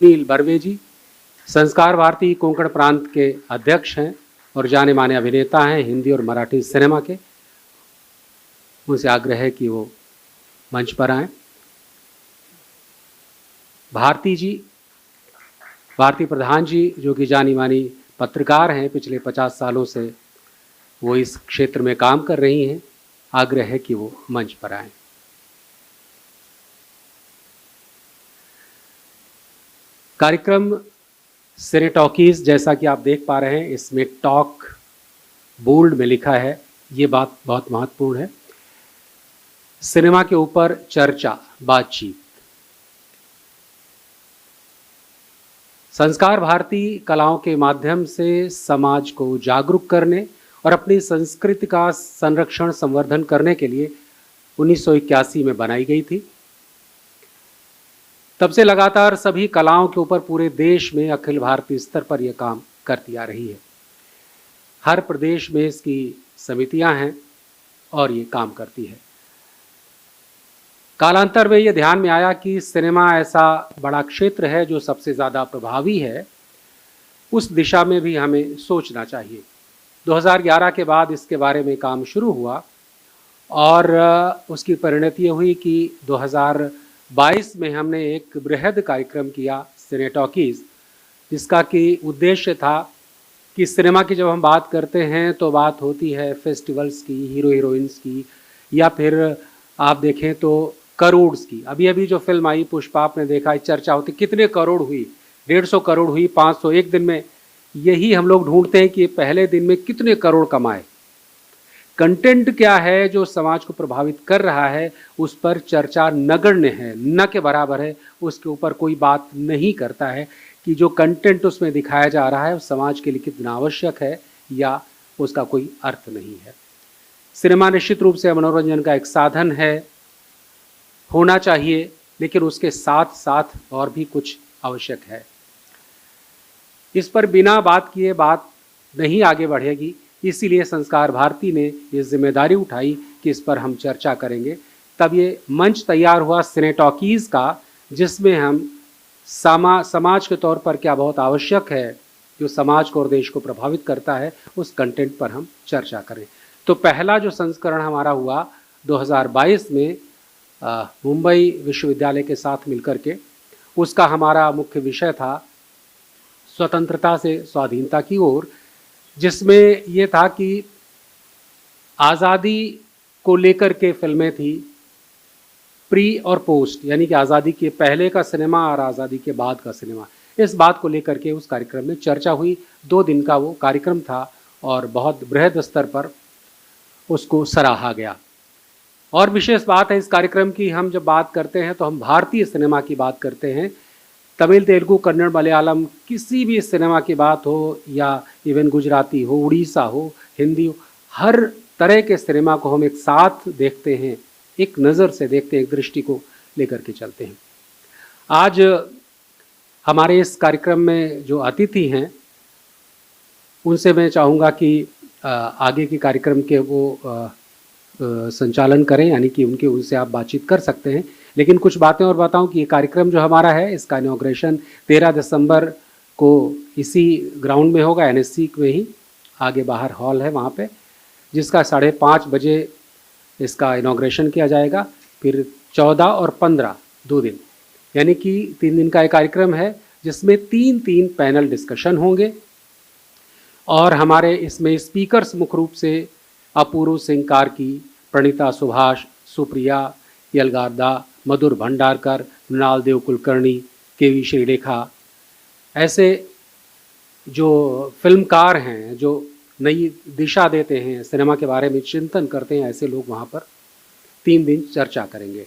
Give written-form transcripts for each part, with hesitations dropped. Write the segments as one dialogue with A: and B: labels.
A: सुनील बर्वे जी संस्कार भारती कोंकण प्रांत के अध्यक्ष हैं और जाने माने अभिनेता हैं हिंदी और मराठी सिनेमा के। उनसे आग्रह है कि वो मंच पर आएं। भारती प्रधान जी जो कि जानी मानी पत्रकार हैं, पिछले 50 सालों से वो इस क्षेत्र में काम कर रही हैं। आग्रह है कि वो मंच पर आएं। कार्यक्रम सिने टॉकीज, जैसा कि आप देख पा रहे हैं, इसमें टॉक बोल्ड में लिखा है। ये बात बहुत महत्वपूर्ण है। सिनेमा के ऊपर चर्चा, बातचीत। संस्कार भारती कलाओं के माध्यम से समाज को जागरूक करने और अपनी संस्कृति का संरक्षण संवर्धन करने के लिए 1981 में बनाई गई थी। तब से लगातार सभी कलाओं के ऊपर पूरे देश में अखिल भारतीय स्तर पर यह काम करती आ रही है। हर प्रदेश में इसकी समितियां हैं और ये काम करती है। कालांतर में ये ध्यान में आया कि सिनेमा ऐसा बड़ा क्षेत्र है जो सबसे ज़्यादा प्रभावी है, उस दिशा में भी हमें सोचना चाहिए। 2011 के बाद इसके बारे में काम शुरू हुआ और उसकी परिणति हुई कि 2022 में हमने एक बृहद कार्यक्रम किया सिने टॉकीज, जिसका कि उद्देश्य था कि सिनेमा की जब हम बात करते हैं तो बात होती है फेस्टिवल्स की, हीरो हीरोइंस की, या फिर आप देखें तो करोड़ की। अभी अभी जो फिल्म आई पुष्पा, आपने देखा, चर्चा होती कितने करोड़ हुई, 150 करोड़ हुई, 500 एक दिन में। यही हम लोग ढूंढते हैं कि पहले दिन में कितने करोड़ कमाए। कंटेंट क्या है जो समाज को प्रभावित कर रहा है, उस पर चर्चा नगण्य है, न के बराबर है। उसके ऊपर कोई बात नहीं करता है कि जो कंटेंट उसमें दिखाया जा रहा है समाज के लिए कितना आवश्यक है या उसका कोई अर्थ नहीं है। सिनेमा निश्चित रूप से मनोरंजन का एक साधन है, होना चाहिए, लेकिन उसके साथ साथ और भी कुछ आवश्यक है। इस पर बिना बात किए बात नहीं आगे बढ़ेगी। इसीलिए संस्कार भारती ने ये जिम्मेदारी उठाई कि इस पर हम चर्चा करेंगे। तब ये मंच तैयार हुआ सिने टॉकीज का, जिसमें हम समाज के तौर पर क्या बहुत आवश्यक है, जो समाज को और देश को प्रभावित करता है, उस कंटेंट पर हम चर्चा करें। तो पहला जो संस्करण हमारा हुआ 2022 में मुंबई विश्वविद्यालय के साथ मिलकर के, उसका हमारा मुख्य विषय था स्वतंत्रता से स्वाधीनता की ओर, जिसमें ये था कि आज़ादी को लेकर के फिल्में थी, प्री और पोस्ट, यानी कि आज़ादी के पहले का सिनेमा और आज़ादी के बाद का सिनेमा। इस बात को लेकर के उस कार्यक्रम में चर्चा हुई। 2 दिन का वो कार्यक्रम था और बहुत बृहद स्तर पर उसको सराहा गया। और विशेष बात है इस कार्यक्रम की, हम जब बात करते हैं तो हम भारतीय सिनेमा की बात करते हैं। तमिल, तेलुगु, कन्नड़, मलयालम, किसी भी सिनेमा की बात हो, या इवन गुजराती हो, उड़ीसा हो, हिंदी हो, हर तरह के सिनेमा को हम एक साथ देखते हैं, एक नज़र से देखते हैं, एक दृष्टि को लेकर के चलते हैं। आज हमारे इस कार्यक्रम में जो अतिथि हैं, उनसे मैं चाहूँगा कि आगे के कार्यक्रम के वो संचालन करें, यानी कि उनसे आप बातचीत कर सकते हैं। लेकिन कुछ बातें और बताऊं कि ये कार्यक्रम जो हमारा है, इसका इनॉग्रेशन 13 दिसंबर को इसी ग्राउंड में होगा, NSC में ही, आगे बाहर हॉल है वहाँ पे, जिसका 5:30 बजे इसका इनॉग्रेशन किया जाएगा। फिर 14 और 15 2 दिन, यानी कि 3 दिन का एक कार्यक्रम है, जिसमें 3 पैनल डिस्कशन होंगे। और हमारे इसमें स्पीकर्स मुख्य रूप से अपूर्व सिंह कार्की, प्रणीता सुभाष, सुप्रिया यलगारदा, मधुर भंडारकर, मृणाल देव कुलकर्णी, KV श्रीलेखा, ऐसे जो फिल्मकार हैं, जो नई दिशा देते हैं, सिनेमा के बारे में चिंतन करते हैं, ऐसे लोग वहाँ पर 3 दिन चर्चा करेंगे।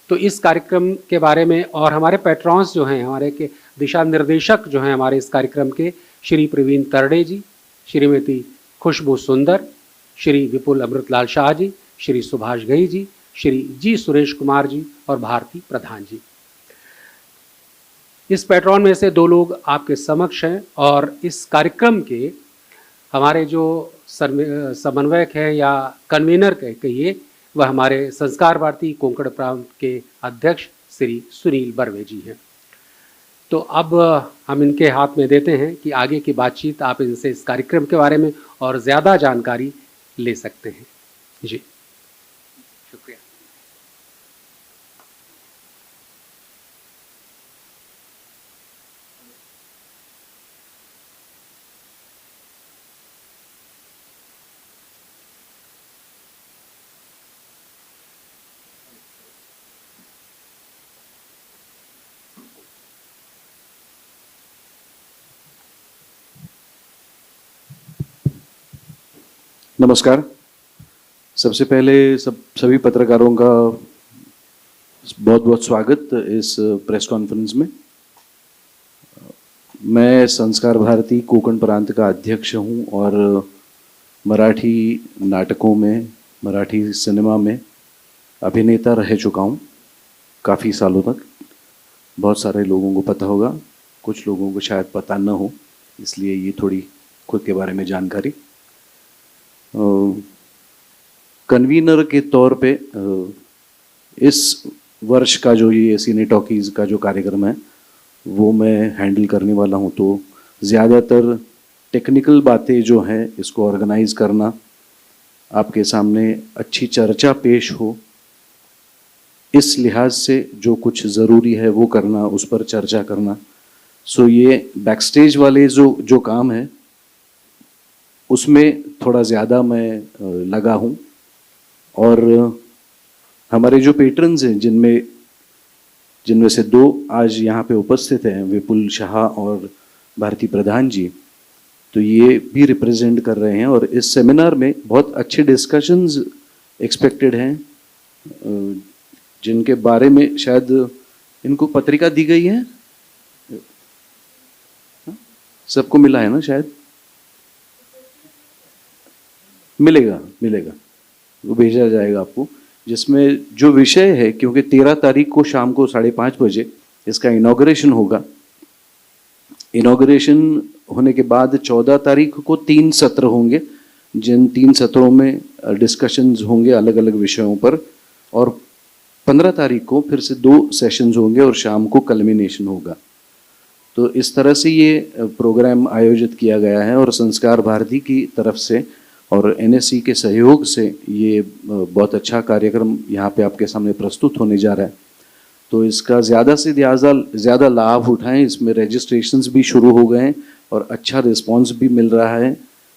A: तो इस कार्यक्रम के बारे में, और हमारे पैट्रॉन्स जो हैं, हमारे के दिशा निर्देशक जो हैं हमारे इस कार्यक्रम के, श्री प्रवीण तरडे जी, श्रीमती खुशबू सुंदर, श्री विपुल अमृतलाल शाह जी, श्री सुभाष घई जी, श्री जी सुरेश कुमार जी और भारती प्रधान जी। इस पैट्रॉन में से 2 लोग आपके समक्ष हैं, और इस कार्यक्रम के हमारे जो समन्वयक हैं या कन्वीनर कहिए, वह हमारे संस्कार भारती कोंकण प्रांत के अध्यक्ष श्री सुनील बर्वे जी हैं। तो अब हम इनके हाथ में देते हैं कि आगे की बातचीत आप इनसे इस कार्यक्रम के बारे में और ज़्यादा जानकारी ले सकते हैं। जी, शुक्रिया।
B: नमस्कार। सबसे पहले सभी पत्रकारों का बहुत बहुत स्वागत इस प्रेस कॉन्फ्रेंस में। मैं संस्कार भारती कोंकण प्रांत का अध्यक्ष हूं और मराठी नाटकों में, मराठी सिनेमा में अभिनेता रह चुका हूं काफ़ी सालों तक। बहुत सारे लोगों को पता होगा, कुछ लोगों को शायद पता न हो, इसलिए ये थोड़ी खुद के बारे में जानकारी। कन्वीनर के तौर पे इस वर्ष का जो ये सिने टॉकीज़ का जो कार्यक्रम है वो मैं हैंडल करने वाला हूँ। तो ज़्यादातर टेक्निकल बातें जो हैं इसको ऑर्गेनाइज़ करना, आपके सामने अच्छी चर्चा पेश हो, इस लिहाज से जो कुछ ज़रूरी है वो करना, उस पर चर्चा करना। सो ये बैकस्टेज वाले जो काम है उसमें थोड़ा ज़्यादा मैं लगा हूँ। और हमारे जो पेट्रन्स हैं जिनमें से दो आज यहाँ पे उपस्थित हैं, विपुल शाह और भारती प्रधान जी, तो ये भी रिप्रेजेंट कर रहे हैं और इस सेमिनार में बहुत अच्छे डिस्कशंस एक्सपेक्टेड हैं, जिनके बारे में शायद इनको पत्रिका दी गई है, सबको मिला है ना? शायद मिलेगा, वो भेजा जाएगा आपको, जिसमें जो विषय है, क्योंकि 13 तारीख को शाम को 5:30 बजे इसका इनॉग्रेशन होगा। इनॉग्रेशन होने के बाद 14 तारीख को 3 सत्र होंगे, जिन 3 सत्रों में डिस्कशंस होंगे अलग अलग विषयों पर, और 15 तारीख को फिर से 2 सेशंस होंगे और शाम को कल्मिनेशन होगा। तो इस तरह से ये प्रोग्राम आयोजित किया गया है और संस्कार भारती की तरफ से और एनएससी के सहयोग से ये बहुत अच्छा कार्यक्रम यहाँ पे आपके सामने प्रस्तुत होने जा रहा है। तो इसका ज़्यादा से ज़्यादा लाभ उठाएं। इसमें रजिस्ट्रेशंस भी शुरू हो गए हैं और अच्छा रिस्पांस भी मिल रहा है।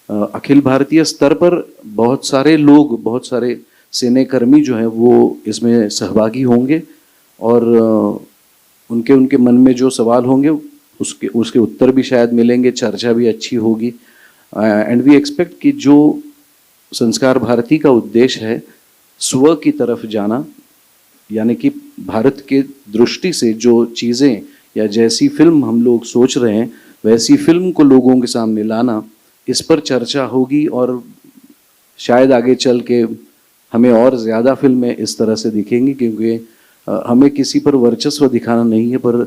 B: अखिल भारतीय स्तर पर बहुत सारे लोग, बहुत सारे सेनाकर्मी जो हैं वो इसमें सहभागी होंगे और उनके मन में जो सवाल होंगे उसके उत्तर भी शायद मिलेंगे, चर्चा भी अच्छी होगी। एंड वी एक्सपेक्ट कि जो संस्कार भारती का उद्देश्य है स्व की तरफ जाना, यानी कि भारत के दृष्टि से जो चीज़ें या जैसी फिल्म हम लोग सोच रहे हैं वैसी फिल्म को लोगों के सामने लाना, इस पर चर्चा होगी और शायद आगे चल के हमें और ज़्यादा फिल्में इस तरह से दिखेंगी, क्योंकि हमें किसी पर वर्चस्व दिखाना नहीं है, पर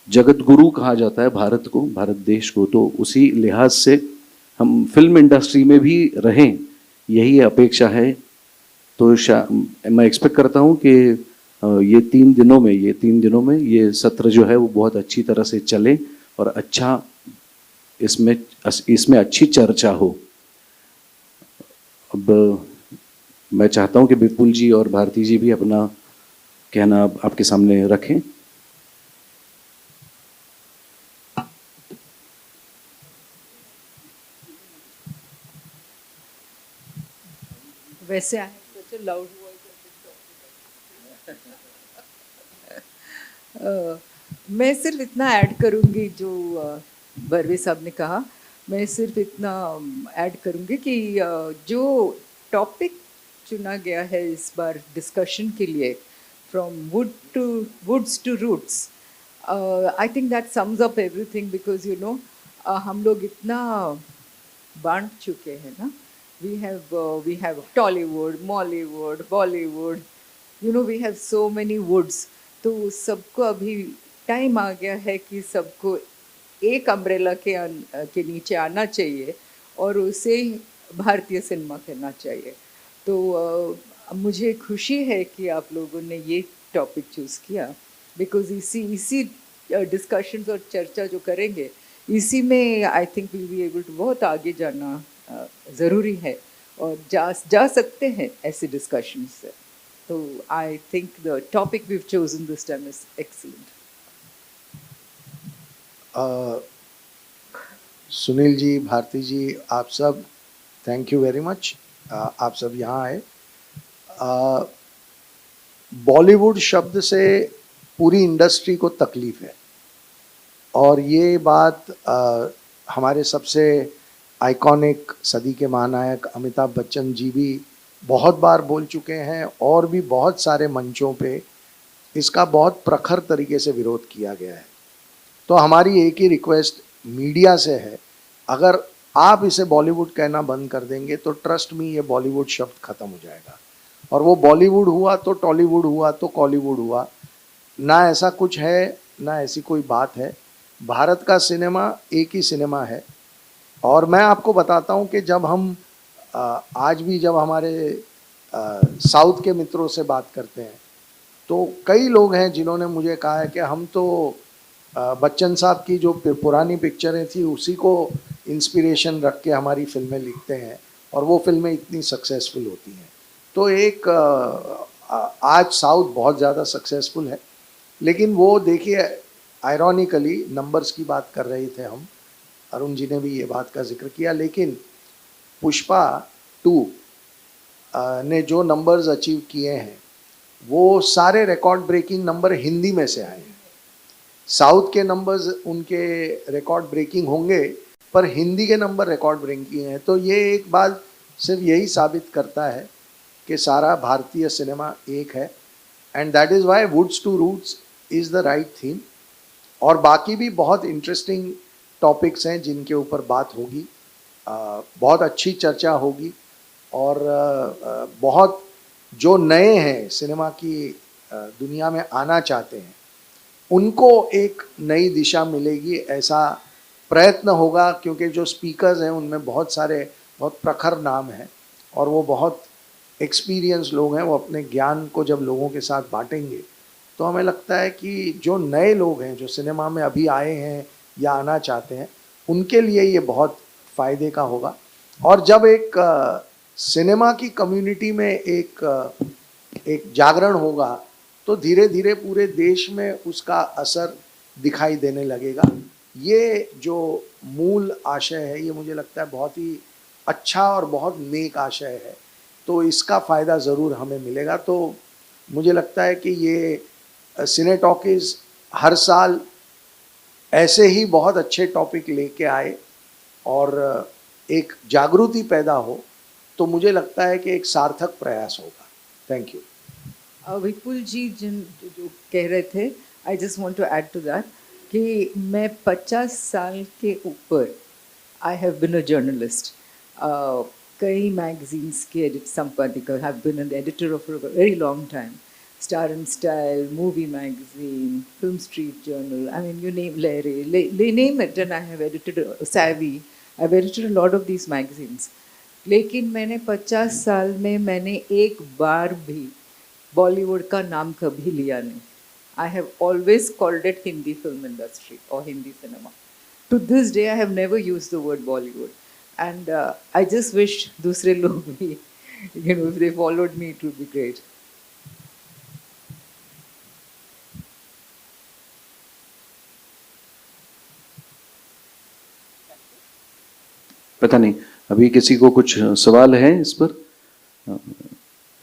B: जगत गुरु कहा जाता है भारत को, भारत देश को। तो उसी लिहाज से हम फिल्म इंडस्ट्री में भी रहें, यही अपेक्षा है। तो मैं एक्सपेक्ट करता हूँ कि ये 3 दिनों में ये सत्र जो है वो बहुत अच्छी तरह से चले और अच्छा इसमें अच्छी चर्चा हो। अब मैं चाहता हूँ कि विपुल जी और भारती जी भी अपना कहना आपके सामने रखें।
C: वैसे आई सच अ लाउड वॉइस। मैं सिर्फ इतना ऐड करूंगी जो बर्वे साहब ने कहा। मैं सिर्फ इतना ऐड करूंगी कि जो टॉपिक चुना गया है इस बार डिस्कशन के लिए, from woods to roots, I think that sums up everything, because you know हम लोग इतना बांट चुके हैं ना। we have Tollywood, Mollywood, Bollywood, you know, we have so many woods. तो सबको अभी टाइम आ गया है कि सबको एक अम्ब्रेला के नीचे आना चाहिए और उसे भारतीय सिनेमा कहना चाहिए। तो मुझे खुशी है कि आप लोगों ने ये टॉपिक चूज़ किया। बिकॉज इसी डिस्कशंस और चर्चा जो करेंगे इसी में I think will be able to बहुत आगे जाना ज़रूरी है और जा सकते हैं ऐसे डिस्कशंस से. तो I think the topic we have chosen this time is excellent.
D: Sunil ji, Bharti ji, आप सब थैंक यू वेरी मच. आप सब यहाँ आए. बॉलीवुड शब्द से पूरी इंडस्ट्री को तकलीफ है और ये बात हमारे सबसे आइकॉनिक सदी के महानायक अमिताभ बच्चन जी भी बहुत बार बोल चुके हैं और भी बहुत सारे मंचों पे इसका बहुत प्रखर तरीके से विरोध किया गया है. तो हमारी एक ही रिक्वेस्ट मीडिया से है, अगर आप इसे बॉलीवुड कहना बंद कर देंगे तो ट्रस्ट मी ये बॉलीवुड शब्द खत्म हो जाएगा. और वो बॉलीवुड हुआ तो टॉलीवुड हुआ तो कॉलीवुड हुआ, ना ऐसा कुछ है, ना ऐसी कोई बात है. भारत का सिनेमा एक ही सिनेमा है. और मैं आपको बताता हूँ कि जब हम आज भी जब हमारे साउथ के मित्रों से बात करते हैं तो कई लोग हैं जिन्होंने मुझे कहा है कि हम तो बच्चन साहब की जो पुरानी पिक्चरें थी उसी को इंस्पिरेशन रख के हमारी फिल्में लिखते हैं और वो फिल्में इतनी सक्सेसफुल होती हैं. तो एक आज साउथ बहुत ज़्यादा सक्सेसफुल है, लेकिन वो देखिए आयरॉनिकली नंबर्स की बात कर रहे थे हम, अरुण जी ने भी ये बात का जिक्र किया, लेकिन पुष्पा 2 ने जो नंबर्स अचीव किए हैं वो सारे रिकॉर्ड ब्रेकिंग नंबर हिंदी में से आए हैं. साउथ के नंबर्स उनके रिकॉर्ड ब्रेकिंग होंगे पर हिंदी के नंबर रिकॉर्ड ब्रेकिंग हैं. तो ये एक बात सिर्फ यही साबित करता है कि सारा भारतीय सिनेमा एक है and that is why woods to roots is the right theme. और बाकी भी बहुत इंटरेस्टिंग टॉपिक्स हैं जिनके ऊपर बात होगी, बहुत अच्छी चर्चा होगी और बहुत जो नए हैं सिनेमा की दुनिया में आना चाहते हैं उनको एक नई दिशा मिलेगी, ऐसा प्रयत्न होगा. क्योंकि जो स्पीकर्स हैं उनमें बहुत सारे बहुत प्रखर नाम हैं और वो बहुत एक्सपीरियंस लोग हैं. वो अपने ज्ञान को जब लोगों के साथ बांटेंगे तो हमें लगता है कि जो नए लोग हैं जो सिनेमा में अभी आए हैं या आना चाहते हैं उनके लिए ये बहुत फ़ायदे का होगा. और जब एक सिनेमा की कम्युनिटी में एक जागरण होगा तो धीरे धीरे पूरे देश में उसका असर दिखाई देने लगेगा. ये जो मूल आशय है ये मुझे लगता है बहुत ही अच्छा और बहुत नेक आशय है. तो इसका फ़ायदा ज़रूर हमें मिलेगा. तो मुझे लगता है कि ये सिने टॉकीज़ हर साल ऐसे ही बहुत अच्छे टॉपिक लेके आए और एक जागृति पैदा हो तो मुझे लगता है कि एक सार्थक प्रयास होगा. Thank you.
C: विपुल जी जो कह रहे थे, I just want to add to that कि मैं 50 साल के ऊपर I have been a journalist. कई मैगजीन्स के संपादक, have been an editor of a very long time. Star and Style, Movie Magazine, Film Street Journal, I mean, you name Larry, name it, and I have edited Savvy. I've edited a lot of these magazines. लेकिन मैंने 50 साल में मैंने एक बार भी बॉलीवुड का नाम कभी लिया नहीं. I have always called it Hindi film industry or Hindi cinema. To this day, I have never used the word Bollywood. And I just wish दूसरे लोग भी, if they followed me, it would be great.
B: पता नहीं अभी किसी को कुछ सवाल है इस पर.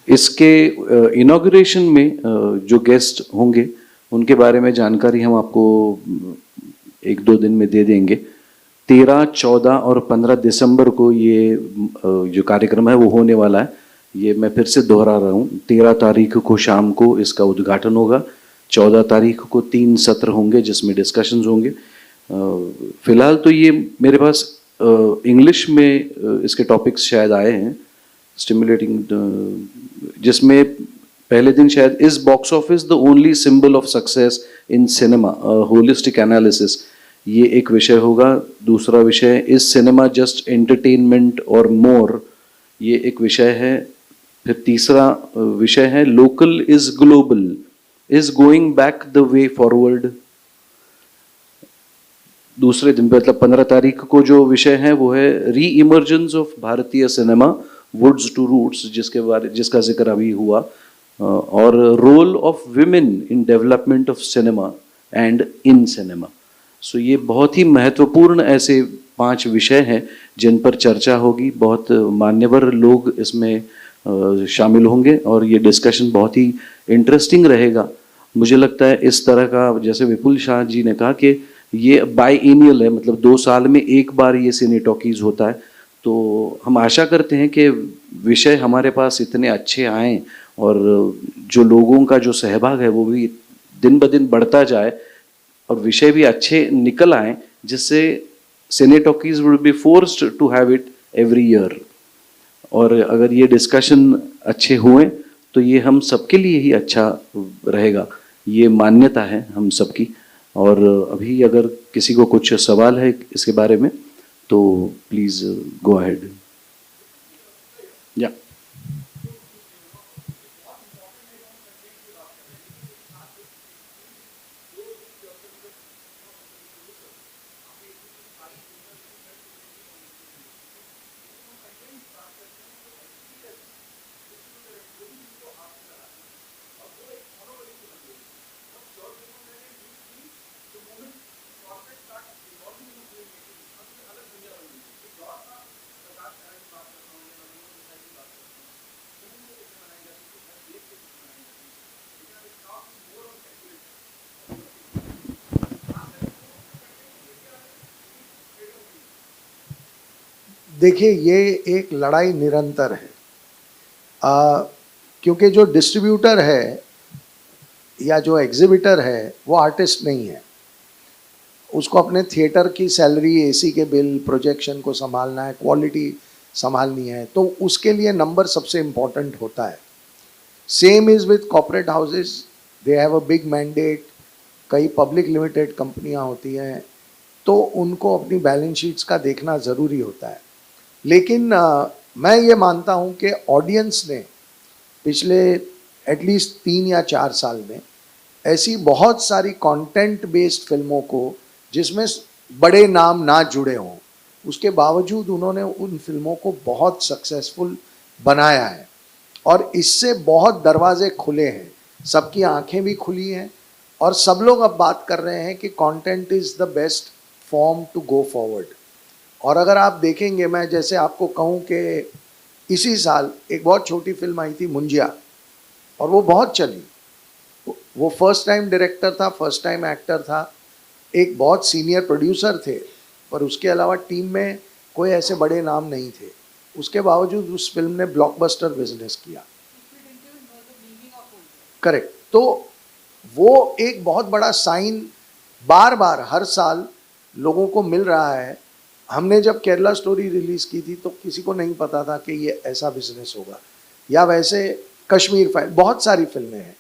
B: इसके इनॉग्रेशन में जो गेस्ट होंगे उनके बारे में जानकारी हम आपको 1-2 दिन में दे देंगे. 13, 14 और 15 दिसंबर को ये जो कार्यक्रम है वो होने वाला है. ये मैं फिर से दोहरा रहा हूँ, 13 तारीख को शाम को इसका उद्घाटन होगा. 14 तारीख को 3 सत्र होंगे जिसमें डिस्कशंस होंगे. फिलहाल तो ये मेरे पास इंग्लिश में इसके टॉपिक्स शायद आए हैं, स्टिमुलेटिंग, जिसमें पहले दिन शायद is box office the only symbol of success in cinema, holistic analysis, ये एक विषय होगा. दूसरा विषय इज सिनेमा जस्ट एंटरटेनमेंट और मोर, ये एक विषय है. फिर तीसरा विषय है local is global, is going back the way forward. दूसरे दिन पे मतलब 15 तारीख को जो विषय है वो है री इमर्जेंस ऑफ भारतीय सिनेमा वुड्स टू रूट्स, जिसका जिक्र अभी हुआ, और role of women in development of cinema and in cinema. So ये बहुत ही महत्वपूर्ण ऐसे 5 विषय हैं जिन पर चर्चा होगी. बहुत मान्यवर लोग इसमें शामिल होंगे और ये डिस्कशन बहुत ही इंटरेस्टिंग रहेगा. मुझे लगता है इस तरह का, जैसे विपुल शाह जी ने कहा कि ये बाईएनियल है, मतलब 2 साल में एक बार ये सिने टॉकीज होता है. तो हम आशा करते हैं कि विषय हमारे पास इतने अच्छे आएँ और जो लोगों का जो सहभाग है वो भी दिन ब दिन बढ़ता जाए और विषय भी अच्छे निकल आए, जिससे cine talkies would be forced to have it every year. और अगर ये डिस्कशन अच्छे हुए तो ये हम सबके लिए ही अच्छा रहेगा. ये मान्यता है हम सबकी. और अभी अगर किसी को कुछ सवाल है इसके बारे में तो प्लीज़ गो अहेड. या
D: देखिए, ये एक लड़ाई निरंतर है, क्योंकि जो डिस्ट्रीब्यूटर है या जो एग्जिबिटर है वो आर्टिस्ट नहीं है. उसको अपने थिएटर की सैलरी, एसी के बिल, प्रोजेक्शन को संभालना है, क्वालिटी संभालनी है, तो उसके लिए नंबर सबसे इम्पोर्टेंट होता है. Same is with corporate houses, they have a big mandate. कई पब्लिक लिमिटेड कंपनियां होती हैं तो उनको अपनी बैलेंस शीट्स का देखना ज़रूरी होता है. लेकिन मैं ये मानता हूँ कि ऑडियंस ने पिछले एटलीस्ट 3 या 4 साल में ऐसी बहुत सारी कंटेंट बेस्ड फिल्मों को, जिसमें बड़े नाम ना जुड़े हों, उसके बावजूद उन्होंने उन फिल्मों को बहुत सक्सेसफुल बनाया है और इससे बहुत दरवाजे खुले हैं. सबकी आंखें भी खुली हैं और सब लोग अब बात कर रहे हैं कि content is the best form to go forward. और अगर आप देखेंगे, मैं जैसे आपको कहूँ कि इसी साल एक बहुत छोटी फिल्म आई थी मुंजिया, और वो बहुत चली. वो फर्स्ट टाइम डायरेक्टर था, फर्स्ट टाइम एक्टर था, एक बहुत सीनियर प्रोड्यूसर थे, पर उसके अलावा टीम में कोई ऐसे बड़े नाम नहीं थे. उसके बावजूद उस फिल्म ने ब्लॉकबस्टर बिजनेस किया. करेक्ट. तो वो एक बहुत बड़ा साइन बार बार हर साल लोगों को मिल रहा है. हमने जब केरला स्टोरी रिलीज़ की थी तो किसी को नहीं पता था कि ये ऐसा बिजनेस होगा, या वैसे कश्मीर फाइल, बहुत सारी फिल्में हैं.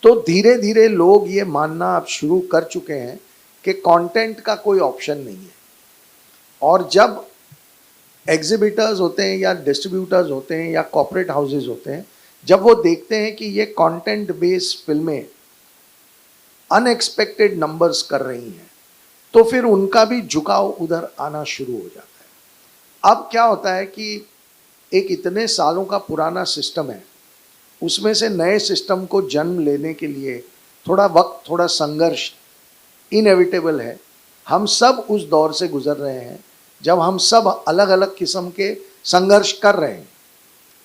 D: तो धीरे धीरे लोग ये मानना अब शुरू कर चुके हैं कि कंटेंट का कोई ऑप्शन नहीं है. और जब एग्जिबिटर्स होते हैं या डिस्ट्रीब्यूटर्स होते हैं या कॉर्पोरेट हाउसेस होते हैं, जब वो देखते हैं कि ये कंटेंट बेस्ड फिल्में अनएक्सपेक्टेड नंबर्स कर रही हैं, तो फिर उनका भी झुकाव उधर आना शुरू हो जाता है. अब क्या होता है कि एक इतने सालों का पुराना सिस्टम है, उसमें से नए सिस्टम को जन्म लेने के लिए थोड़ा वक्त, थोड़ा संघर्ष इनएविटेबल है. हम सब उस दौर से गुजर रहे हैं जब हम सब अलग अलग किस्म के संघर्ष कर रहे हैं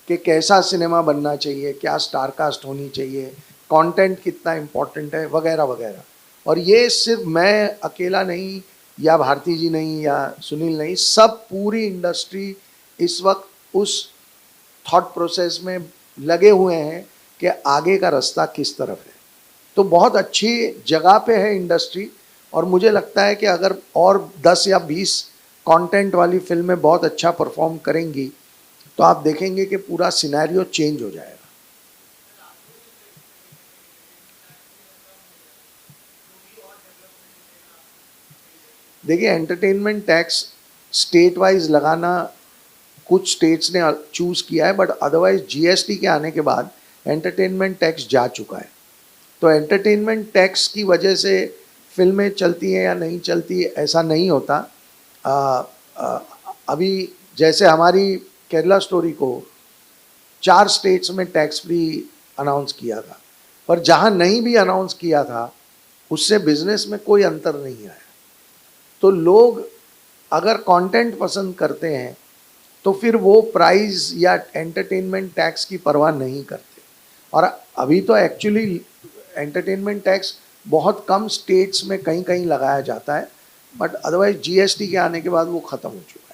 D: कि कैसा सिनेमा बनना चाहिए, क्या स्टार कास्ट होनी चाहिए, कंटेंट कितना इम्पोर्टेंट है, वगैरह वगैरह. और ये सिर्फ मैं अकेला नहीं, या भारती जी नहीं, या सुनील नहीं, सब पूरी इंडस्ट्री इस वक्त उस थॉट प्रोसेस में लगे हुए हैं कि आगे का रास्ता किस तरफ है. तो बहुत अच्छी जगह पे है इंडस्ट्री, और मुझे लगता है कि अगर और 10 या 20 कंटेंट वाली फिल्में बहुत अच्छा परफॉर्म करेंगी तो आप देखेंगे कि पूरा सिनेरियो चेंज हो जाएगा. देखिए, एंटरटेनमेंट टैक्स स्टेट वाइज लगाना कुछ स्टेट्स ने चूज़ किया है, बट अदरवाइज जीएसटी के आने के बाद एंटरटेनमेंट टैक्स जा चुका है। तो एंटरटेनमेंट टैक्स की वजह से फिल्में चलती हैं या नहीं चलती, ऐसा नहीं होता। अभी जैसे हमारी केरला स्टोरी को 4 स्टेट्स में टैक्स फ्री अनाउंस किया था, पर जहां नहीं भी अनाउंस किया था उससे बिजनेस में कोई अंतर नहीं आया। तो लोग अगर कंटेंट पसंद करते हैं तो फिर वो प्राइस या एंटरटेनमेंट टैक्स की परवाह नहीं करते। और अभी तो एक्चुअली एंटरटेनमेंट टैक्स बहुत कम स्टेट्स में कहीं कहीं लगाया जाता है, बट अदरवाइज जीएसटी के आने के बाद वो खत्म हो चुका है।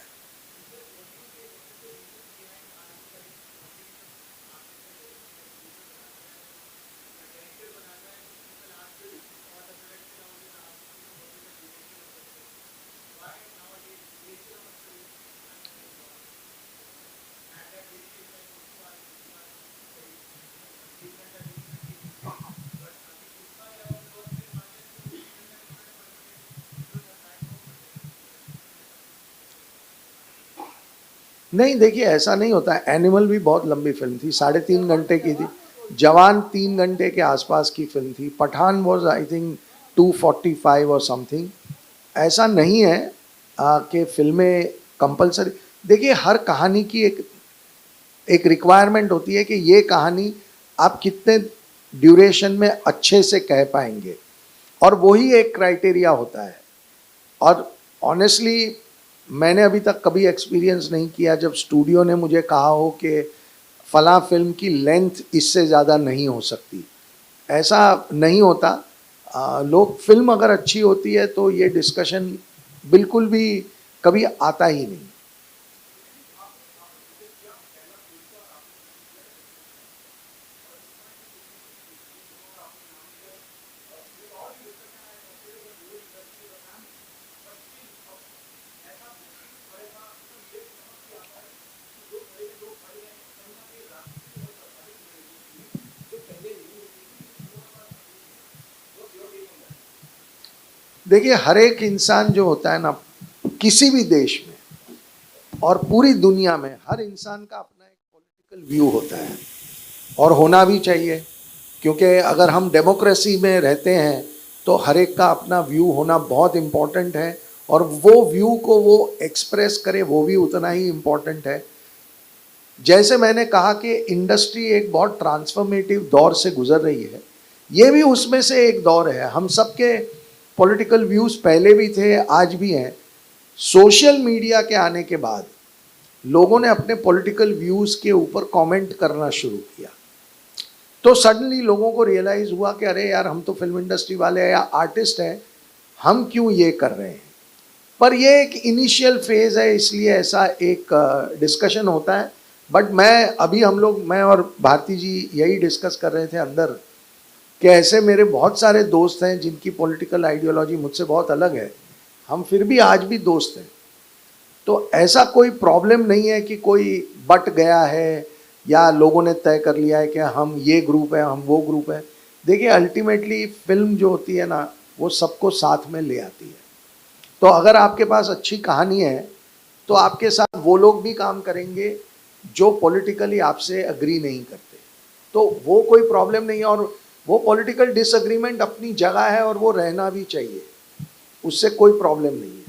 D: नहीं, देखिए ऐसा नहीं होता है। एनिमल भी बहुत लंबी फिल्म थी, 3.5 घंटे की थी। जवान 3 घंटे के आसपास की फिल्म थी। पठान वॉज आई थिंक 245 और समथिंग। ऐसा नहीं है कि फिल्में कंपलसरी। देखिए हर कहानी की एक रिक्वायरमेंट होती है कि ये कहानी आप कितने ड्यूरेशन में अच्छे से कह पाएंगे, और वही एक क्राइटेरिया होता है। और ऑनेस्टली मैंने अभी तक कभी एक्सपीरियंस नहीं किया जब स्टूडियो ने मुझे कहा हो कि फलां फिल्म की लेंथ इससे ज़्यादा नहीं हो सकती। ऐसा नहीं होता। लोग, फिल्म अगर अच्छी होती है तो ये डिस्कशन बिल्कुल भी कभी आता ही नहीं। देखिए हर एक इंसान जो होता है ना, किसी भी देश में और पूरी दुनिया में, हर इंसान का अपना एक पॉलिटिकल व्यू होता है, और होना भी चाहिए। क्योंकि अगर हम डेमोक्रेसी में रहते हैं तो हर एक का अपना व्यू होना बहुत इम्पोर्टेंट है, और वो व्यू को वो एक्सप्रेस करे वो भी उतना ही इम्पोर्टेंट है। जैसे मैंने कहा कि इंडस्ट्री एक बहुत ट्रांसफॉर्मेटिव दौर से गुजर रही है, ये भी उसमें से एक दौर है। हम सबके पॉलिटिकल व्यूज़ पहले भी थे, आज भी हैं। सोशल मीडिया के आने के बाद लोगों ने अपने पॉलिटिकल व्यूज़ के ऊपर कमेंट करना शुरू किया, तो सडनली लोगों को रियलाइज़ हुआ कि अरे यार, हम तो फिल्म इंडस्ट्री वाले हैं या आर्टिस्ट हैं, हम क्यों ये कर रहे हैं। पर ये एक इनिशियल फेज़ है, इसलिए ऐसा एक डिस्कशन होता है। बट मैं और भारती जी यही डिस्कस कर रहे थे अंदर कि ऐसे मेरे बहुत सारे दोस्त हैं जिनकी पॉलिटिकल आइडियोलॉजी मुझसे बहुत अलग है, हम फिर भी आज भी दोस्त हैं। तो ऐसा कोई प्रॉब्लम नहीं है कि कोई बट गया है या लोगों ने तय कर लिया है कि हम ये ग्रुप है, हम वो ग्रुप है। देखिए अल्टीमेटली फिल्म जो होती है ना, वो सबको साथ में ले आती है। तो अगर आपके पास अच्छी कहानी है तो आपके साथ वो लोग भी काम करेंगे जो पॉलिटिकली आपसे अग्री नहीं करते, तो वो कोई प्रॉब्लम नहीं है। और वो पॉलिटिकल डिसएग्रीमेंट अपनी जगह है और वो रहना भी चाहिए, उससे कोई प्रॉब्लम नहीं है।